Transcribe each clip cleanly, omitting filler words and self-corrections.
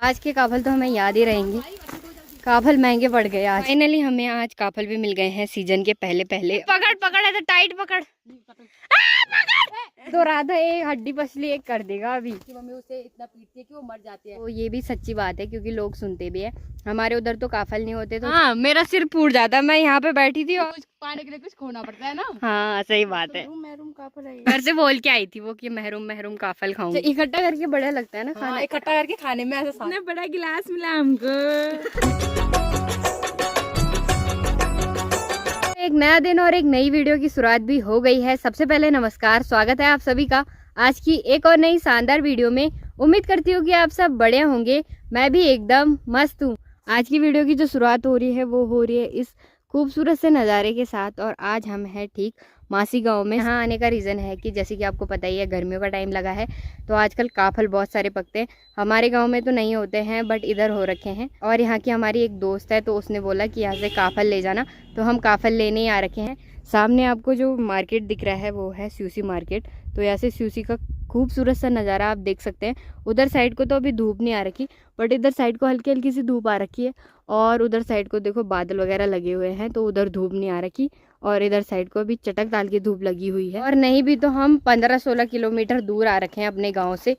आज के काफल तो हमें याद ही रहेंगे। काफल महंगे पड़ गए आज। फाइनली हमें आज काफल भी मिल गए हैं सीजन के पहले पहले। पकड़ पकड़ है तो टाइट पकड़। तो राधा एक हड्डी पसली एक कर देगा अभी। मम्मी उसे इतना पीटती है कि वो मर जाती है। तो ये भी सच्ची बात है क्योंकि लोग सुनते भी है। हमारे उधर तो काफल नहीं होते तो हाँ मेरा सिर फूट जाता। मैं यहाँ पे बैठी थी और कुछ पाने के लिए कुछ खोना पड़ता है ना। हाँ सही बात है। महरूम काफल है। घर से बोल के आई थी वो कि महरूम महरूम काफल खाऊंगी। इकट्ठा करके बढ़िया लगता है ना खाना। इकट्ठा करके खाने में ऐसा इतना बड़ा गिलास मिला हमको। एक नया दिन और एक नई वीडियो की शुरुआत भी हो गई है। सबसे पहले नमस्कार, स्वागत है आप सभी का आज की एक और नई शानदार वीडियो में। उम्मीद करती हूँ कि आप सब बढ़िया होंगे। मैं भी एकदम मस्त हूँ। आज की वीडियो की जो शुरुआत हो रही है वो हो रही है इस खूबसूरत से नज़ारे के साथ। और आज हम हैं ठीक मासी गांव में। यहाँ आने का रीज़न है कि जैसे कि आपको पता ही है गर्मियों का टाइम लगा है तो आजकल काफल बहुत सारे पकते हैं। हमारे गांव में तो नहीं होते हैं बट इधर हो रखे हैं। और यहाँ की हमारी एक दोस्त है तो उसने बोला कि यहाँ से काफल ले जाना, तो हम काफल लेने ही आ रखे हैं। सामने आपको जो मार्केट दिख रहा है वो है स्यूसी मार्केट। तो यहाँ से स्यूसी का खूबसूरत सा नज़ारा आप देख सकते हैं। उधर साइड को तो अभी धूप नहीं आ रखी बट इधर साइड को हल्की हल्की सी धूप आ रखी है। और उधर साइड को देखो बादल वगैरह लगे हुए हैं तो उधर धूप नहीं आ रखी। और इधर साइड को अभी चटक दाल की धूप लगी हुई है। और नहीं भी तो हम 15-16 किलोमीटर दूर आ रखे हैं अपने गाँव से।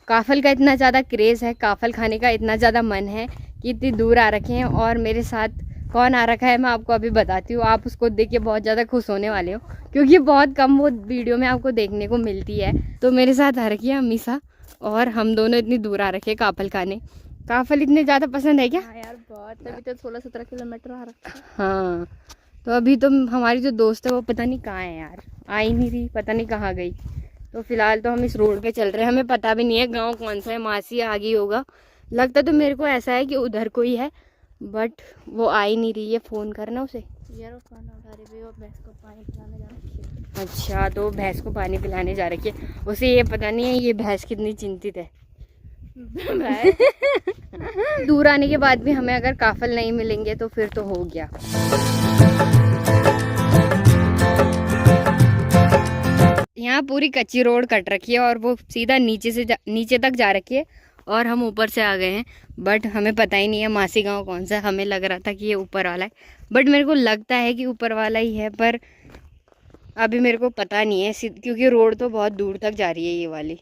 काफल का इतना ज़्यादा क्रेज़ है, काफल खाने का इतना ज़्यादा मन है कि इतनी दूर आ रखे हैं। और मेरे साथ कौन आ रखा है मैं आपको अभी बताती हूँ। आप उसको देख के बहुत ज़्यादा खुश होने वाले हो क्योंकि बहुत कम वो वीडियो में आपको देखने को मिलती है। तो मेरे साथ आ रखी है अमीसा और हम दोनों इतनी दूर आ रखे हैं काफल खाने। काफल इतने ज़्यादा पसंद है क्या? हाँ यार बहुत, तभी तो 16-17 किलोमीटर आ रखा है। हाँ तो अभी तो हमारी जो दोस्त है वो पता नहीं कहाँ है यार, आ ही नहीं रही, पता नहीं कहाँ गई। तो फिलहाल तो हम इस रोड पे चल रहे हैं, हमें पता भी नहीं है गांव कौन सा है। मासी आ गई होगा लगता, तो मेरे को ऐसा है कि उधर कोई है बट वो आ ही नहीं रही है। फ़ोन करना उसे यार वो खाना उठा रही है, वो भैंस को पानी पिलाने जा रही है। अच्छा तो भैंस को पानी पिलाने जा रखी है। उसे ये पता नहीं है ये भैंस कितनी चिंतित है। दूर आने के बाद भी हमें अगर काफल नहीं मिलेंगे तो फिर तो हो गया। यहाँ पूरी कच्ची रोड कट रखी है और वो सीधा नीचे से नीचे तक जा रखी है और हम ऊपर से आ गए हैं। बट हमें पता ही नहीं है मासी गांव कौन सा है। हमें लग रहा था कि ये ऊपर वाला है बट मेरे को लगता है कि ऊपर वाला ही है, पर अभी मेरे को पता नहीं है क्योंकि रोड तो बहुत दूर तक जा रही है ये वाली।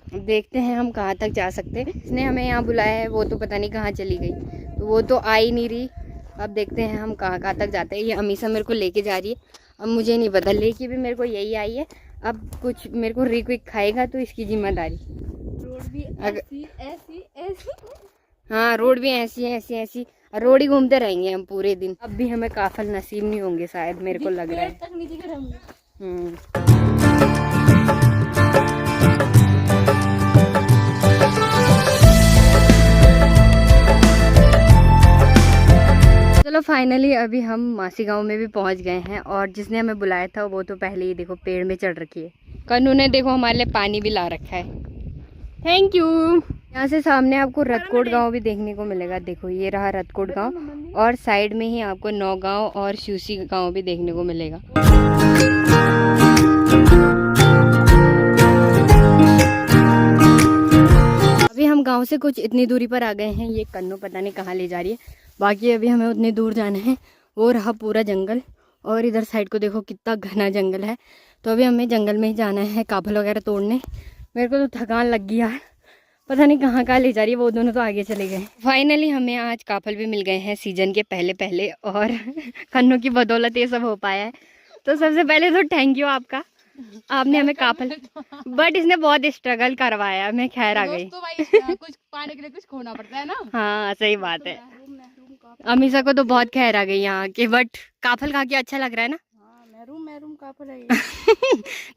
अब देखते हैं हम कहाँ तक जा सकते हैं। इसने हमें यहाँ बुलाया है वो तो पता नहीं कहाँ चली गई, तो वो तो आ ही नहीं रही। अब देखते हैं हम कहाँ कहाँ तक जाते हैं। ये अमीसा मेरे को लेके जा रही है। अब मुझे नहीं पता, लेके भी मेरे को यही आई है। अब कुछ मेरे को रिक विक खाएगा तो इसकी जिम्मेदारी। रोड भी ऐसी ऐसी ऐसी। हाँ रोड भी ऐसी है ऐसी ऐसी। रोड ही घूमते रहेंगे हम पूरे दिन। अब भी हमें काफल नसीब नहीं होंगे शायद, मेरे को लग रहा है। चलो फाइनली अभी हम मासी गांव में भी पहुंच गए हैं और जिसने हमें बुलाया था वो तो पहले ही देखो पेड़ में चढ़ रखी है। कन्नू ने देखो हमारे लिए पानी भी ला रखा है, थैंक यू। यहाँ से सामने आपको रतकोट गांव भी देखने को मिलेगा। देखो ये रहा रतकोट गांव और साइड में ही आपको नौगांव और स्यूसी गांव भी देखने को मिलेगा। अभी हम गांव से कुछ इतनी दूरी पर आ गए हैं। ये कन्नू पता नहीं कहाँ ले जा रही है, बाकी अभी हमें उतनी दूर जाना है। वो रहा पूरा जंगल और इधर साइड को देखो कितना घना जंगल है। तो अभी हमें जंगल में ही जाना है काफल वगैरह तोड़ने। मेरे को तो थकान लग गई यार, पता नहीं कहाँ कहाँ ले जा रही है। वो दोनों तो आगे चले गए। फाइनली हमें आज काफल भी मिल गए हैं सीजन के पहले पहले और कन्नू की बदौलत ये सब हो पाया है। तो सबसे पहले तो थैंक यू आपका, आपने हमें काफल, बट इसने बहुत स्ट्रगल करवाया। मैं खैर आ गई। तो भाई कुछ पाने के लिए कुछ खोना पड़ता है ना। हाँ सही बात है। अमीसा को तो बहुत खैर आ गई यहाँ के, बट काफल खा के अच्छा लग रहा है ना। महरूम महरूम काफल है।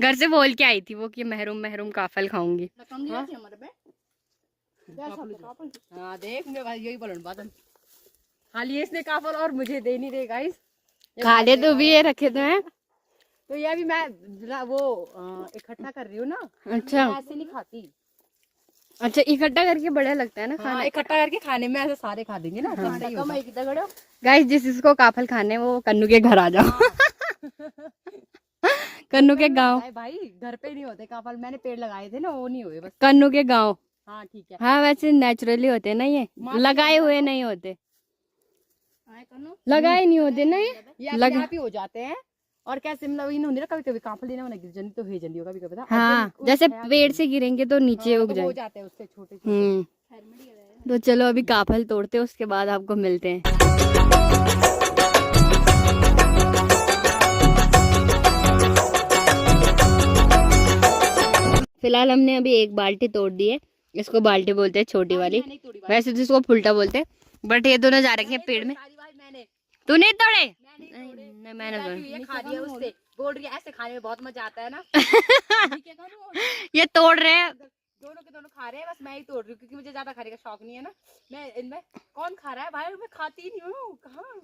घर से बोल के आई थी वो कि महरूम महरूम काफल खाऊंगी। हाँ देख यही बोलन बात खाली इसने काफल और मुझे दे नहीं रहे गाइस। खा ले तो भी ये रखे तो हैं। तो ये अभी मैं वो इकट्ठा कर रही हूँ ना। अच्छा ऐसे नहीं खाती। अच्छा इकट्ठा करके बढ़िया लगता है ना खाना। इकट्ठा करके खाने में ऐसे सारे खा देंगे ना। गाइस जिस जिसको काफल खाने वो कन्नू के घर आ जाओ। कन्नू के गांव भाई घर पे नहीं होते काफल, मैंने पेड़ लगाए थे ना वो नहीं हुए बस। कन्नू के गांव हाँ ठीक है। हाँ वैसे नेचुरली होते हैं ना, ये लगाए हुए नहीं होते, लगाए नहीं होते ना ये अपने आप ही हो जाते हैं। और कैसे मतलब इन होने ना कभी कभी काफल लेना ना गिर जानी तो हे जल्दी होगा कभी कभी। हाँ जैसे पेड़ से गिरेंगे तो नीचे उग हो जाए। जाते हैं उससे छोटे। तो चलो अभी काफल तोड़ते हैं, उसके बाद आपको मिलते हैं। फिलहाल हमने अभी एक बाल्टी तोड़ दी है, इसको बाल्टी बोलते हैं छोटी वाली, वैसे तो इसको फुलटा बोलते हैं, बट ये दोनों जा रखे हैं पेड़ में। तूने तोड़े? नहीं मैंने ये खा रही है उससे, बोल रही है ऐसे खाने में बहुत मजा आता है ना। ये तोड़ रहे हैं, दोनों के दोनों खा रहे हैं, बस मैं ही तोड़ रही हूँ क्योंकि मुझे ज्यादा खाने का शौक नहीं है ना। मैं इनमें कौन खा रहा है भाई, मैं खाती ही नहीं हूँ, कहाँ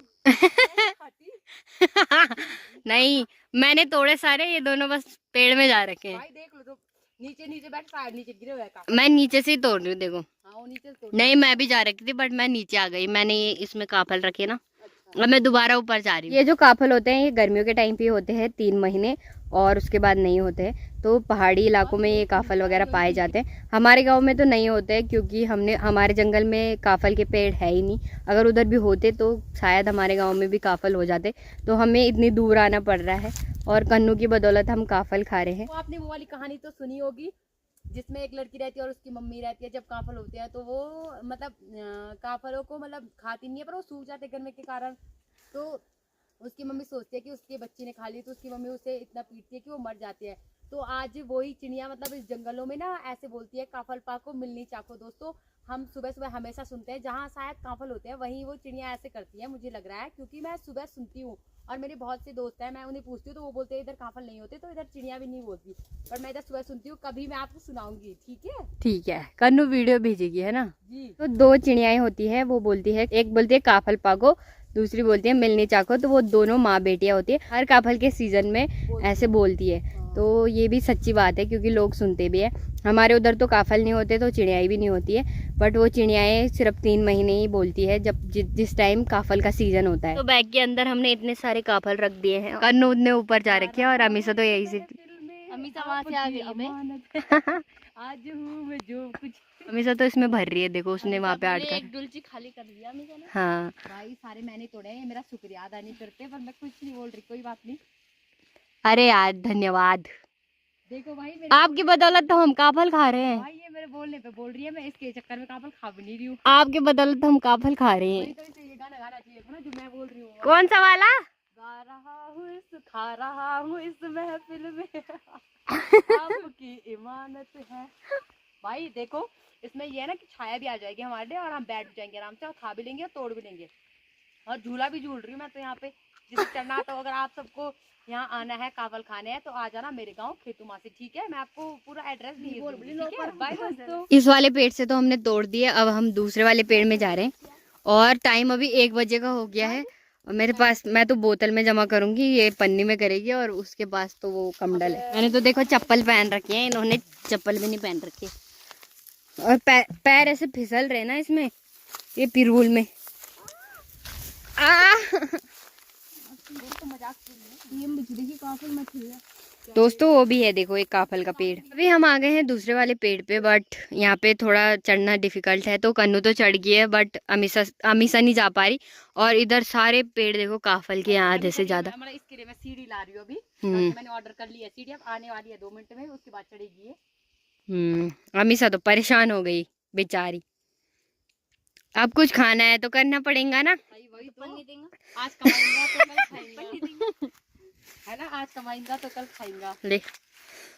खाती। नहीं मैंने तोड़े सारे, ये दोनों बस पेड़ में जा रखे हैं। भाई देख लो तो नीचे नीचे बैठ, शायद नीचे गिरे हुए हैं। मैं नीचे से ही तोड़ रही हूँ देखो। हाँ वो नीचे तोड़। नहीं मैं भी जा रखी थी बट मैं नीचे आ गई, मैंने ये इसमें काफल रखे ना, अब मैं दोबारा ऊपर जा रही हूँ। ये जो काफल होते हैं ये गर्मियों के टाइम पे होते हैं 3 महीने, और उसके बाद नहीं होते हैं। तो पहाड़ी इलाकों में ये काफल वगैरह पाए जाते हैं, हमारे गांव में तो नहीं होते हैं क्योंकि हमारे जंगल में काफल के पेड़ है ही नहीं। अगर उधर भी होते तो शायद हमारे गांव में भी काफल हो जाते, तो हमें इतनी दूर आना पड़ रहा है और कन्नू की बदौलत हम काफल खा रहे हैं। तो आपने वो वाली कहानी तो सुनी होगी जिसमें एक लड़की रहती है और उसकी मम्मी रहती है। जब काफल होते हैं तो वो मतलब काफलों को मतलब खाती नहीं है, पर वो सूख जाते गर्मी के कारण। तो उसकी मम्मी सोचती है कि उसके बच्चे ने खा ली, तो उसकी मम्मी उसे इतना पीटती है कि वो मर जाती है। तो आज वही चिड़िया मतलब इस जंगलों में ना ऐसे बोलती है, काफल पाको मिलनी चाको। दोस्तों हम सुबह सुबह हमेशा सुनते हैं, जहाँ शायद काफल होते हैं वहीं वो चिड़िया ऐसे करती है, मुझे लग रहा है, क्योंकि मैं सुबह सुनती हूँ। और मेरे बहुत से दोस्त हैं, मैं उन्हें पूछती हूँ तो वो बोलते हैं इधर काफल नहीं होते, तो इधर चिड़िया भी नहीं बोलती। पर मैं इधर सुबह सुनती हूँ, कभी मैं आपको सुनाऊंगी, ठीक है? ठीक है, कन्नू वीडियो भेजेगी है ना जी। तो 2 चिड़ियाएं होती है, वो बोलती है, एक बोलती है काफल पाको, दूसरी बोलती है मिलनी चाको। तो वो दोनों माँ बेटियां होती है, हर काफल के सीजन में ऐसे बोलती है। तो ये भी सच्ची बात है क्योंकि लोग सुनते भी है। हमारे उधर तो काफल नहीं होते तो चिड़ियाएं भी नहीं होती है, बट वो चिड़ियाएं सिर्फ 3 महीने ही बोलती है, जब जिस टाइम काफल का सीजन होता है। तो बैग के अंदर हमने इतने सारे काफल रख दिए हैं, कन्नू उतने ऊपर जा रखे हैं और अमीषा तो यही से अमीषा वहाँ से आ गई मैं। आज हूँ मैं जो कुछ। अमीषा तो इसमें भर रही है, देखो उसने वहाँ पे आट कर एक डुलची खाली कर दिया अमीषा ने। हाँ भाई सारे मैंने तोड़े हैं, मेरा शुक्रिया अदा नहीं करते, पर मैं कुछ नहीं बोल रही, कोई बात नहीं। अरे यार धन्यवाद, देखो भाई आपकी बदौलत तो हम काफल खा रहे हैं। भाई ये मेरे बोलने पे बोल रही है, मैं इसके चक्कर में काफल खा भी नहीं रही हूँ। आपकी बदौलत हम काफल खा रहे हैं। तो इसे ये गाना गाना चाहिए था ना जो मैं बोल रही हूँ। कौन सा वाला? गा रहा हूँ इस खा रहा हूँ इस महफिल में आपकी इमानत है। भाई देखो इसमें ये है ना कि छाया भी आ जाएगी हमारे और हम बैठ जाएंगे आराम से और खा भी लेंगे और तोड़ भी लेंगे। और झूला भी झूल रही हूँ मैं तो यहाँ पे, जिसे चढ़ना। तो अगर आप सबको यहाँ आना है काफल खाने हैं तो आ जाना मेरे गांव खेतुमा से, ठीक है? मैं आपको पूरा एड्रेस भेज दूंगी, ठीक है? बाय दोस्तों। इस वाले पेड़ से तो हमने तोड़ दिए, अब हम दूसरे वाले पेड़ में जा रहे हैं और टाइम अभी 1 बजे का हो गया है। और मेरे पास, मैं तो बोतल में जमा करूंगी, ये पन्नी में करेगी और उसके पास तो वो कमंडल है। मैंने तो देखो चप्पल पहन रखे हैं, इन्होंने चप्पल भी नहीं पहन रखे और पैर ऐसे फिसल रहे ना इसमें, ये पिरूल में। दोस्तों वो भी है देखो एक काफल का पेड़। अभी हम आ गए हैं दूसरे वाले पेड़ पे, बट यहाँ पे थोड़ा चढ़ना डिफिकल्ट है। तो कन्नू तो चढ़ गई है बट अमीषा नहीं जा पा रही। और इधर सारे पेड़ देखो काफल के यहाँ आधे से ज्यादा। इसके लिए मैं सीढ़ी ला रही हूँ अभी, मैंने ऑर्डर कर लिया सीढ़ी, अब आने वाली है 2 मिनट में, उसके बाद चढ़ेगी। अमीषा तो परेशान हो गई बेचारी। अब कुछ खाना है तो करना पड़ेगा ना, वही तो आज कमाएंगा तो कल खाएंगा है ना, आज कमाएंगा तो कल खाएंगा। ले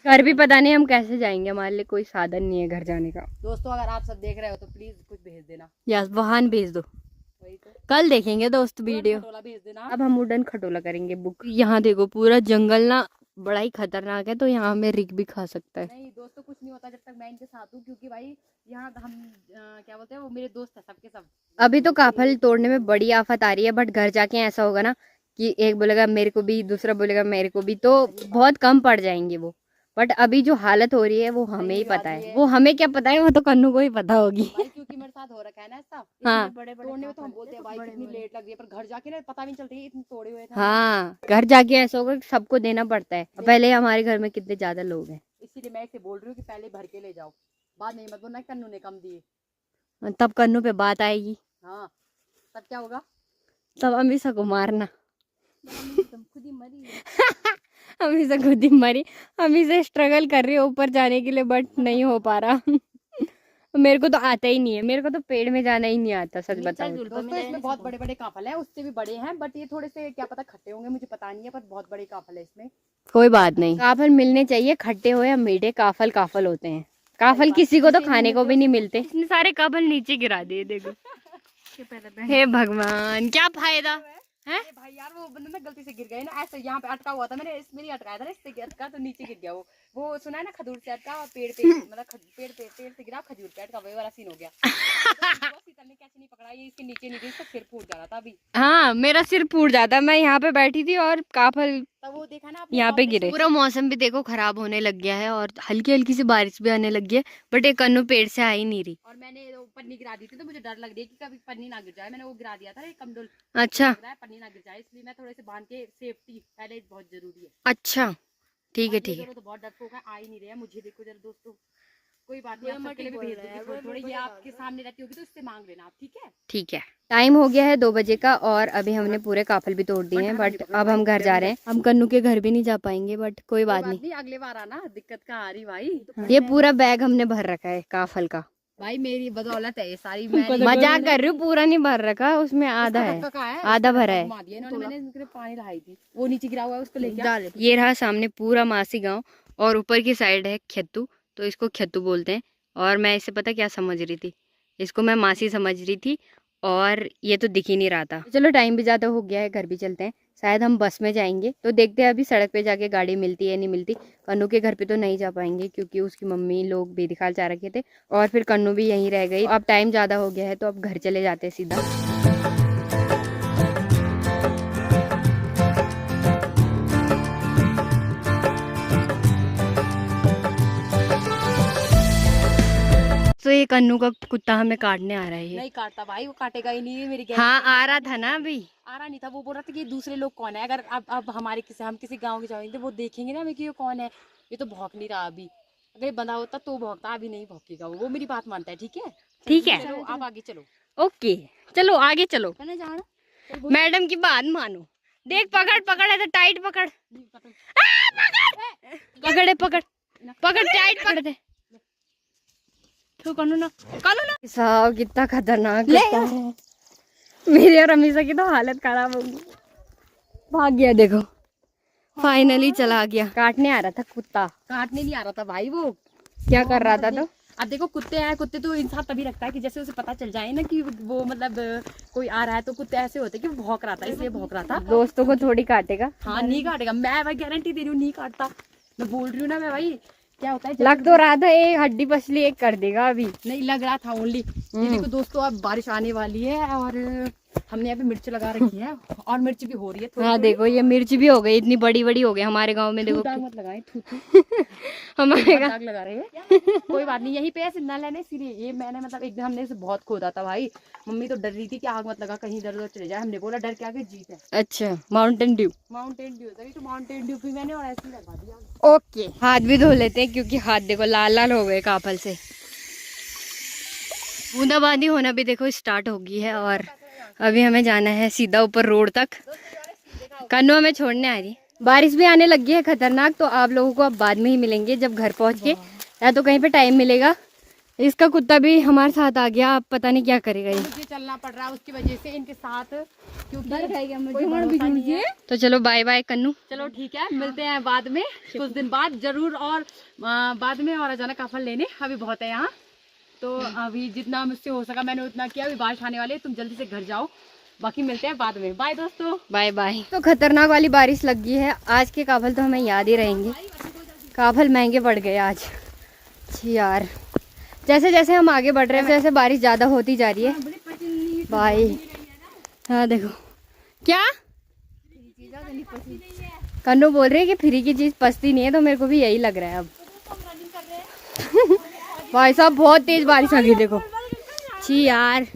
घर भी पता नहीं हम कैसे जाएंगे, हमारे लिए कोई साधन नहीं है घर जाने का। दोस्तों अगर आप सब देख रहे हो तो प्लीज कुछ भेज देना, यस वाहन भेज दो, वही तो कल देखेंगे दोस्त वीडियो। भेज देना। अब हम वुडन खटोला करेंगे बुक। यहाँ देखो पूरा जंगल ना बड़ा ही खतरनाक है, तो यहाँ हमें रिक भी खा सकता है। नहीं दोस्तों कुछ नहीं होता जब तक मैं इनके साथ हूँ, क्योंकि भाई यहाँ हम क्या बोलते हैं, वो मेरे दोस्त है सबके सब। अभी तो काफल तोड़ने में बड़ी आफत आ रही है, बट घर जाके ऐसा होगा ना कि एक बोलेगा मेरे को भी, दूसरा बोलेगा मेरे को भी, तो बहुत कम पड़ जाएंगे वो। बट अभी जो हालत हो रही है वो हमें ही पता है, वो हमें क्या पता है, वो तो कन्नू को ही पता होगी। क्योंकि मेरे साथ हो रखा है ना ऐसा। हाँ तोड़ने में तो हम बोलते हैं भाई कितनी लेट लग रही है, पर घर जाके ना पता नहीं चलती इतने तोड़े हुए थे। हाँ घर जाके ऐसा होगा कि सबको देना पड़ता है। पहले हमारे घर में कितने ज्यादा लोग हैं, इसीलिए मैं इसे बोल रही हूँ कि पहले भर के ले जाओ, बाद नहीं मत बोलना कन्नू ने कम दिए। तब कन्नू पे बात आएगी। हाँ तब क्या होगा? तब अमीषा को मारना। तुम खुद ही मरी है। अमीषा खुद ही मरी। अमीषा स्ट्रगल कर रही है ऊपर जाने के लिए बट नहीं हो पा रहा। मेरे को तो आता ही नहीं है, मेरे को तो पेड़ में जाना ही नहीं आता सच बताऊं। दोस्तों इसमें बहुत बड़े बड़े काफल है, उससे भी बड़े हैं बट ये थोड़े से क्या पता खट्टे होंगे, मुझे पता नहीं है, पर बहुत बड़े काफल है इसमें। कोई बात नहीं, काफल मिलने चाहिए, खट्टे हो या मीठे, काफल काफल होते हैं। काफल किसी को तो खाने को भी नहीं मिलते। इसने सारे काफल नीचे गिरा दिए देखो। हे भगवान, क्या फायदा है भाई यार वो बंदा ना गलती से गिर गए ना, ऐसे यहाँ पे अटका हुआ था, मैंने इसमें नहीं अटकाया था ना, इससे अटका तो नीचे गिर गया। वो सुना है ना खजूर से अटका और पेड़ पे मतलब पेड़ से गिरा, खजूर पे अटका, वही वाला सीन हो गया। शीतल ने कैसे नहीं पकड़ा, ये इसके नीचे नहीं गई, इसका सिर फूट जा रहा था अभी। हाँ मेरा सिर फूट जाता, मैं यहाँ पे बैठी थी और काफल तब वो देखा ना यहाँ पे गिरे। पूरा मौसम भी देखो खराब होने लग गया है और हल्की हल्की सी बारिश भी आने लग गई है, बट एक कन्नू पेड़ से आ ही नहीं रही। और मैंने पन्नी गिरा दी थी तो मुझे डर लग रही है कि कभी पन्नी ना गिर जाए, मैंने वो गिरा दिया था एक कमडोल। अच्छा पन्नी ना गिर जाए इसलिए मैं थोड़े से बांध के, सेफ्टी पहले बहुत जरूरी है। अच्छा ठीक है ठीक है। तो बहुत डरपोक है, आ ही नहीं रहे मुझे। देखो जरा दोस्तों, कोई बात नहीं, आप सबके लिए भी भेज दूंगी थोड़ी, ये आपके सामने रहती होगी तो उससे मांग लेना आप, ठीक है? ठीक है। टाइम हो गया है 2 बजे का और अभी हमने पूरे काफल भी तोड़ दिए हैं, बट अब हम घर जा रहे हैं। हम कन्नू के घर भी नहीं जा पाएंगे बट कोई बात नहीं, अगले बार आना, दिक्कत कहाँ आ रही भाई। ये पूरा बैग हमने भर रखा है काफल का। भाई मेरी बदौलत है ये सारी, मजाक कर रही हूँ, पूरा नहीं भर रखा, उसमें आधा है, आधा भरा है। मैंने पानी लाई थी, वो नीचे गिरा हुआ है, उसको लेके ये रहा सामने पूरा मासी गांव और ऊपर की साइड है खेतू, तो इसको खेतू बोलते हैं। और मैं इसे पता क्या समझ रही थी, इसको मैं मासी समझ रही थी और ये तो दिख ही नहीं रहा था। चलो टाइम भी ज़्यादा हो गया है, घर भी चलते हैं। शायद हम बस में जाएंगे तो देखते हैं अभी सड़क पे जाके गाड़ी मिलती है नहीं मिलती। कन्नू के घर पे तो नहीं जा पाएंगे क्योंकि उसकी मम्मी लोग बेदखल जा रखे थे और फिर कन्नू भी यहीं रह गई। अब टाइम ज़्यादा हो गया है तो अब घर चले जाते हैं सीधा। तो ये कन्नू का कुत्ता हमें काटने आ रहा है। नहीं काटता भाई, वो काटेगा ही नहीं मेरी। हाँ आ रहा था ना, अभी आ रहा नहीं था, वो बोल रहा था कि दूसरे लोग कौन है। अगर अब हमारे हम किसी गांव के जाएंगे वो देखेंगे ना हमें कि ये कौन है, ये तो भौंक नहीं रहा अभी। अगर ये बंदा होता तो भौंकता, अभी नहीं भौंकेगा वो मेरी बात मानता है। ठीक है ठीक है, चलो आप आगे चलो। ओके चलो आगे चलो, जाना मैडम की बात मानो। देख पकड़ पकड़, ऐसा टाइट पकड़, पकड़े पकड़ पकड़, टाइट पकड़ दे तो। कन्नू ना साहब कितना खतरनाक है। मेरी और अमीषा की तो हालत खराब होगी। भाग गया देखो, फाइनली चला गया। काटने आ रहा था कुत्ता, काटने नहीं आ रहा था भाई, वो क्या कर रहा था? तो अब देखो कुत्ते हैं, कुत्ते तो इंसान तभी रखता है कि जैसे उसे पता चल जाए ना कि वो मतलब कोई आ रहा है, तो कुत्ते ऐसे होते हैं कि वो भौंक रहा था इसलिए भौंक रहा था। दोस्तों को थोड़ी काटेगा। हाँ नहीं काटेगा, मैं भाई गारंटी दे रही हूँ नहीं काटता, मैं बोल रही हूँ ना। मैं भाई क्या होता है, लग तो रहा था एक हड्डी पसली एक कर देगा, अभी नहीं लग रहा था ओनली। ये देखो दोस्तों अब बारिश आने वाली है और हमने यहाँ पे मिर्च लगा रखी है और मिर्च भी हो रही है। हाँ देखो ये मिर्च भी हो गई, इतनी बड़ी बड़ी हो गई हमारे गांव में। देखो मत लगाए, हमारे गाँव लगा रहे हैं। कोई बात नहीं, यहीं पे ऐसे न लेने इसीलिए। ये मैंने मतलब एक दिन हमने इसे बहुत खोदा था भाई, मम्मी तो डर रही थी कि आग मत लगा कहीं इधर उधर चले जाए। हमने बोला डर के आगे जीत है। अच्छा माउंटेन ड्यू, माउंटेन ड्यू तभी तो माउंटेन ड्यू भी मैंने और ऐसे ही लगा दिया। ओके हाथ भी धो लेते हैं क्योंकि हाथ देखो लाल लाल हो गए काफल से। बूंदाबांदी होना भी देखो स्टार्ट हो गई है और अभी हमें जाना है सीधा ऊपर रोड तक। कन्नू हमें छोड़ने आ रही। बारिश भी आने लगी है खतरनाक, तो आप लोगों को अब बाद में ही मिलेंगे जब घर पहुंच के, या तो कहीं पे टाइम मिलेगा। इसका कुत्ता भी हमारे साथ आ गया, अब पता नहीं क्या करेगा ये। मुझे चलना पड़ रहा है उसकी वजह से इनके साथ, क्योंकि तो चलो बाय बाय कन्नू। चलो ठीक है, मिलते हैं बाद में कुछ दिन बाद जरूर। और बाद में और जाना काफल लेने, अभी बहुत है यहाँ, तो अभी जितना मुझसे हो सका मैंने उतना किया। अभी बारिश आने वाली है, तुम जल्दी से घर जाओ, बाकी मिलते हैं बाद में। बाय दोस्तों, बाय बाय। तो खतरनाक वाली बारिश लग गई है। आज के काफल तो हमें याद ही रहेंगे, काफल महंगे पड़ गए आज यार। जैसे जैसे हम आगे बढ़ रहे हैं वैसे बारिश ज्यादा होती जा रही है भाई। हाँ देखो क्या कन्नू बोल रहे हैं कि फ्री की चीज पसती नहीं है, तो मेरे को भी यही लग रहा है अब। भाई साहब बहुत तेज बारिश आ गई देखो, छी यार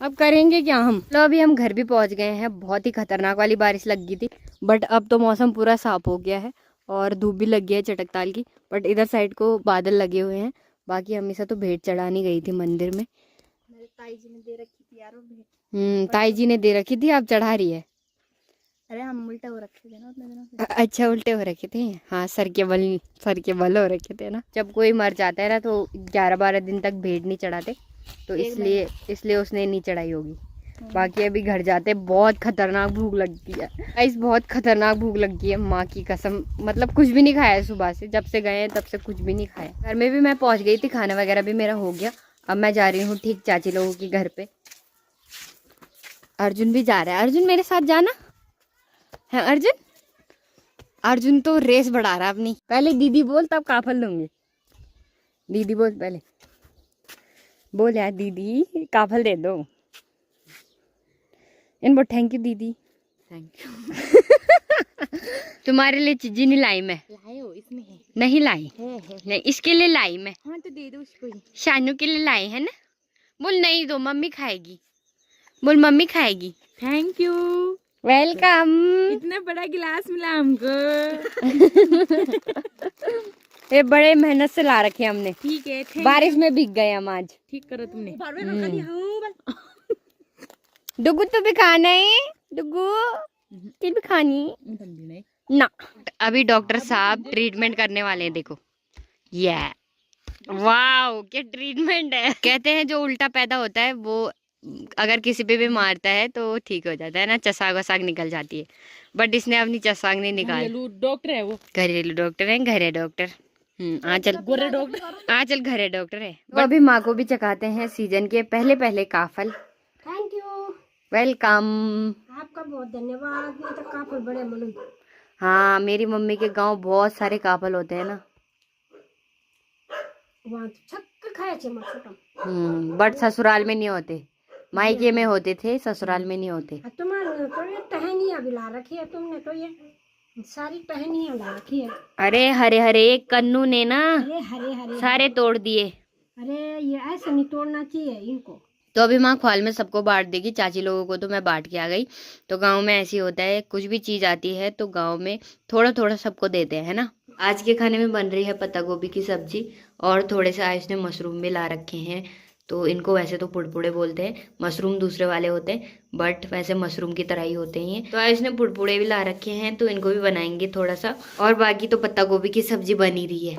अब करेंगे क्या हम। तो अभी हम घर भी पहुंच गए हैं। बहुत ही खतरनाक वाली बारिश लग गई थी, बट अब तो मौसम पूरा साफ हो गया है और धूप भी लग गई है चटकताल की। बट इधर साइड को बादल लगे हुए हैं, बाकी हमेशा तो भेंट चढ़ाने गई थी मंदिर में। मेरे ताई जी ने दे रखी थी यार वो भेंट। ताई जी ने दे रखी थी, आप चढ़ा रही है। अरे हम उल्टा हो रखे थे ना उतने दिनों से। अच्छा, उल्टे हो रखे थे। हाँ, सर के बल हो रखे थे ना। जब कोई मर जाता है ना तो 11-12 दिन तक भेंट नहीं चढ़ाते, तो इसलिए उसने नहीं चढ़ाई होगी। बाकी अभी घर जाते, बहुत खतरनाक भूख लगती है गाइस, बहुत खतरनाक भूख लगी है, माँ की कसम। मतलब कुछ भी नहीं खाया है सुबह से, जब से गए हैं तब से कुछ भी नहीं खाया। घर में भी मैं पहुंच गई थी, खाना वगैरह भी मेरा हो गया। अब मैं जा रही हूँ ठीक चाची लोगों के घर पे। अर्जुन भी जा रहा है। अर्जुन मेरे साथ जाना है। अर्जुन तो रेस बढ़ा रहा है अपनी। पहले दीदी बोल, तब काफल लूंगी। दीदी बोल पहले, बोल यार दीदी, काफल दे दो। इन थैंक यू दीदी। Thank you. तुम्हारे लिए चीजी नहीं लाई मैं। लाए हो इसमें है? नहीं लाई है। नहीं, इसके लिए लाई मैं। हाँ तो दे दो उसको ही। शानू के लिए लाई है ना। बोल नहीं दो, मम्मी खाएगी। बोल मम्मी खाएगी। Thank you. वेलकम। इतना बड़ा गिलास मिला हमको। ये बड़े मेहनत से ला रखे हमने। ठीक है, बारिश में भीग गए हम आज। ठीक करो तुमने। डुगू तो भी खाना है। डुगू तिल भी खानी ना। अभी डॉक्टर साहब ट्रीटमेंट करने वाले हैं, देखो। ये वाह, क्या ट्रीटमेंट है। कहते हैं जो उल्टा पैदा होता है वो अगर किसी पे भी मारता है तो ठीक हो जाता है ना, चसाग वसाग निकल जाती है। बट इसने अपनी चसाग नहीं निकाली। डॉक्टर है वो, घरेलू डॉक्टर है, घरे डॉक्टर। आंचल गोरे डॉक्टर। आंचल घरे डॉक्टर है। तो अभी माँ को भी चखाते हैं सीजन के पहले काफल। Thank you, welcome. आपका बहुत धन्यवाद। ये तो काफल बड़े मनु। हाँ, मेरी मम्मी के गांव बहुत सारे काफल होते हैं ना। वहाँ तो छक्का खाया छे मां छोटा। बट ससुराल में नहीं होते, मायके में होते थे, ससुराल में नहीं होते। तुम्हारे तो ये टहनियाँ भी ला रखी है तुमने, तो ये सारी टहनियाँ ला रखी है। अरे हरे हरे कन्नू ने ना अरे हरे हरे सारे तोड़ दिए। अरे ये ऐसे नहीं तोड़ना चाहिए इनको। तो अभी माँ ख्वाल में सबको बांट देगी, चाची लोगों को तो मैं बांट के आ गई। तो गांव में ऐसी होता है, कुछ भी चीज आती है तो गांव में थोड़ा थोड़ा सबको देते हैं ना। आज के खाने में बन रही है पत्ता गोभी की सब्जी, और थोड़े से आयुष ने मशरूम भी ला रखे हैं। तो इनको वैसे तो पुड़पुड़े बोलते हैं, मशरूम दूसरे वाले होते हैं, बट वैसे मशरूम की तरह ही होते हैं। तो आयुष ने पुड़पुड़े भी ला रखे हैं, तो इनको भी बनाएंगे थोड़ा सा। और बाकी तो पत्ता गोभी की सब्जी बन ही रही है।